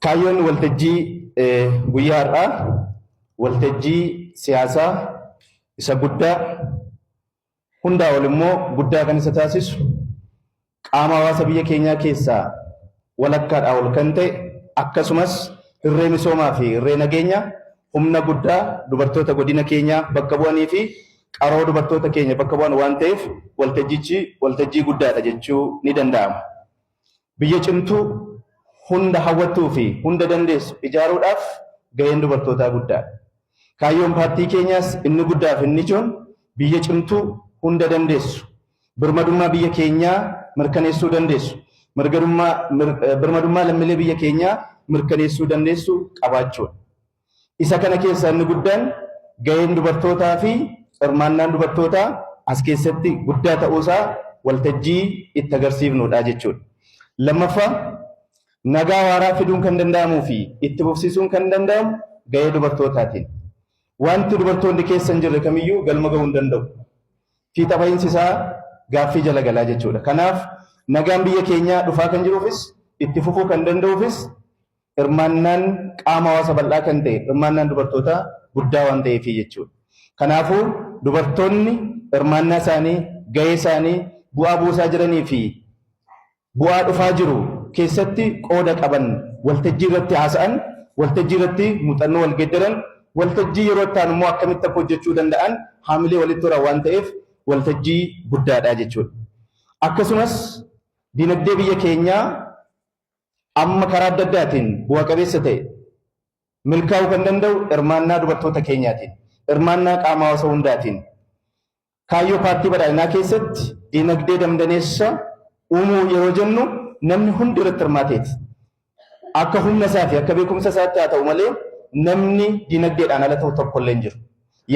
Kaayyoon waltajjii guyyaa har'aa waltajjii siyaasaa isa guddaa hundaa ol immoo guddaa kan isa taasisu qaama hawaasa biyya keenyaa keessaa walakkaadhaa ol kan ta'e akkasumas hirree misoomaa fi hirree nageenyaa humna guddaa dubartoota godina keenyaa bakka bu'anii fi qaroo dubartoota keenya bakka bu'an waan ta'eef waltajjii guddaadha jechuu ni danda'ama. Biyya cimtuu hunda hawwattuu fi hunda dandeessu ijaaruudhaaf gaheen dubartootaa guddaadha. Kaayyoon paartii keenyaas inni guddaa fi inni ijoon biyya cimtuu hunda dandeessu birmadummaa biyya keenyaa mirkaneessuu dandeessu birmadummaa lammiilee biyya keenyaa mirkaneessuu dandeessu qabaachuudha. Isa kana keessaa inni guddaan gaheen dubartootaa fi hirmaannaan dubartootaa as keessatti guddaa ta'uusaa waltajjii itti agarsiifnudha jechuudha. Lammaffaa nagaa waaraa fiduun kan danda'amuu fi itti fufsiisuun kan danda'amu gahee dubartootaatiin. Wanti dubartoonni keessa hin jirre kamiyyuu galma gahuu hin danda'u. Fiixa bahiinsi isaa gaaffii jala galaa jechuudha. Kanaaf nagaan biyya keenyaa dhufaa kan jiruufis itti fufuu kan danda'uufis hirmaannaan qaama hawaasa bal'aa kan ta'e hirmaannaan dubartootaa guddaa waan ta'eef jechuudha. Kanaafuu dubartoonni hirmaannaa isaanii gahee isaanii bu'aa buusaa jiranii fi bu'aa dhufaa jiru keessatti qooda qaban waltajjii irratti haasa'an waltajjii irratti muuxannoo wal geeddaran waltajjii yeroo ta'an immoo akkamitti akka hojjechuu danda'an haamilee walitti horan waan ta'eef waltajjii guddaadha jechuudha. Akkasumas dinagdee biyya keenyaa amma karaa adda addaatiin bu'a qabeessa ta'e milkaa'uu kan danda'u hirmaannaa dubartoota keenyaatiin hirmaannaa qaama hawaasa hundaatiin kaayyoo paartii badhaadhinaa keessatti dinagdee damdaneessa uumuu yeroo jennu namni hundi irratti hirmaateeti. Akka humna isaa fi akka beekumsa isaatti haa ta'u malee namni dinagdeedhaan ala ta'u tokko illee hin jiru.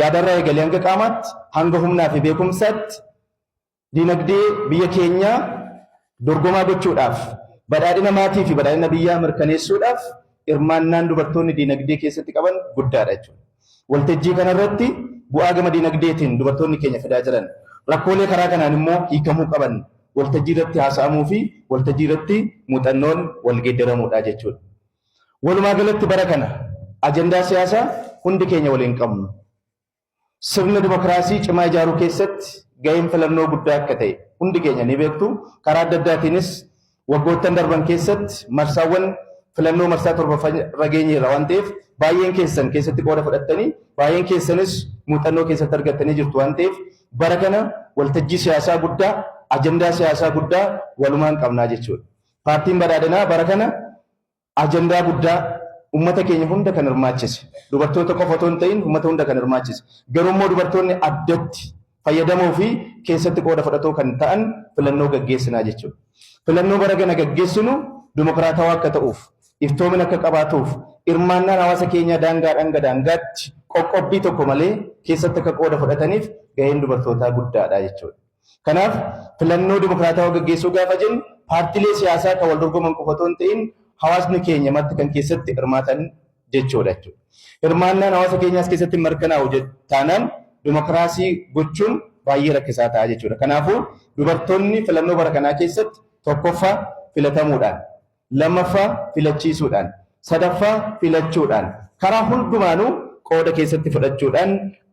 Yaadarraa eegalee hanga qaamaatti hanga humnaa fi beekumsaatti dinagdee biyya keenyaa dorgomaa gochuudhaaf badhaadhina maatii fi badhaadhina biyyaa mirkaneessuudhaaf hirmaannaan dubartoonni dinagdee keessatti qaban guddaadha jechuudha. Waltajjii kanarratti bu'aa gama dinagdeetiin dubartoonni keenya fidaa jiran rakkoolee karaa kanaan immoo hiikamuu qaban waltajjii irratti haasa'amuu fi waltajjii irratti muuxannoon wal geeddaramuudha jechuudha. Walumaa galatti bara kana ajandaa siyaasaa hundi keenya waliin qabnu. Sirna dimokiraasii cimaa ijaaruu keessatti gaheen filannoo guddaa akka ta'e hundi keenya ni beektu. Karaa adda addaatiinis waggoottan darban keessatti marsaawwan filannoo marsaa torbaffaa irra geenyeerra waan ta'eef baay'een keessan keessatti qooda fudhattanii baay'een keessanis muuxannoo keessatti argattanii jirtu waan ta'eef bara kana waltajjii siyaasaa guddaa ajandaa siyaasaa guddaa walumaan qabnaa jechuudha. Paartiin badhaadhinaa bara kana ajandaa guddaa ummata keenya hunda kan hirmaachise dubartoota qofa otoo hin ta'in ummata hunda kan hirmaachise garuu immoo dubartoonni addatti fayyadamoo fi keessatti qooda fudhatoo kan ta'an filannoo gaggeessinaa jechuudha. Filannoo bara kana gaggeessinu dimokiraatawaa akka ta'uuf iftoomina akka qabaatuuf hirmaannaan hawaasa keenyaa daangaa hanga daangaatti qoqqobbii tokko malee keessatti akka qooda fudhataniif gaheen dubartootaa guddaadha jechuudha. Kanaaf filannoo dimokiraatawaa gaggeessuu gaafa jennu paartiilee siyaasaa kan wal dorgoman qofa otoo hin ta'in hawaasni keenya marti kan keessatti hirmaatan jechuudha. Hirmaannaan hawaasa keenyaas keessatti mirkanaa'u taanaan dimokiraasii gochuun baay'ee rakkisaa ta'a jechuudha. Kanaafuu dubartoonni filannoo bara kanaa keessatti tokkoffaa filatamuudhaan, lammaffaa filachiisuudhaan, sadaffaa filachuudhaan karaa hundumaanuu qooda keessatti fudhachuudhaan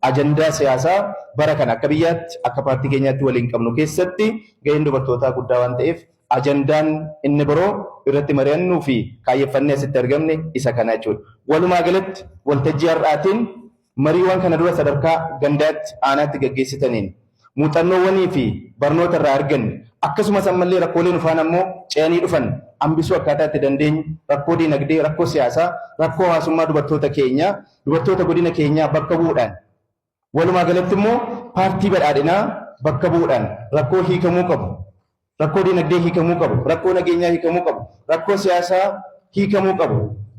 ajandaa siyaasaa bara kana akka biyyaatti akka paartii keenyaatti waliin qabnu keessatti gaheen dubartootaa guddaa waan ta'eef ajandaan inni biroo irratti mari'annuu fi kaayyeffannee asitti argamne isa kana jechuudha. Walumaa galatti waltajjii har'aatiin mariiwwan kana dura sadarkaa gandaatti aanaatti gaggeessitaniin muuxannoowwanii fi barnoota irraa arganne akkasumas ammallee rakkooleen dhufan ammoo ce'anii dhufan hambisuu akkaataa itti dandeenyu rakkoo dinagdee rakkoo siyaasaa rakkoo hawaasummaa dubartoota keenyaa dubartoota godina keenyaa bakka bu'uudhaan walumaa galatti immoo paartii badhaadhinaa bakka bu'uudhaan rakkoo hiikamuu qabu. Rakkoo dinagdee hiikamuu qabu, rakkoo nageenyaa hiikamuu qabu, rakkoo siyaasaa hiikamuu qabu.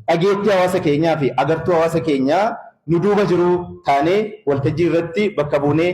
Dhageettii hawaasa keenyaa fi agartuu hawaasa keenyaa nu duuba jiru taanee waltajjii irratti bakka buunee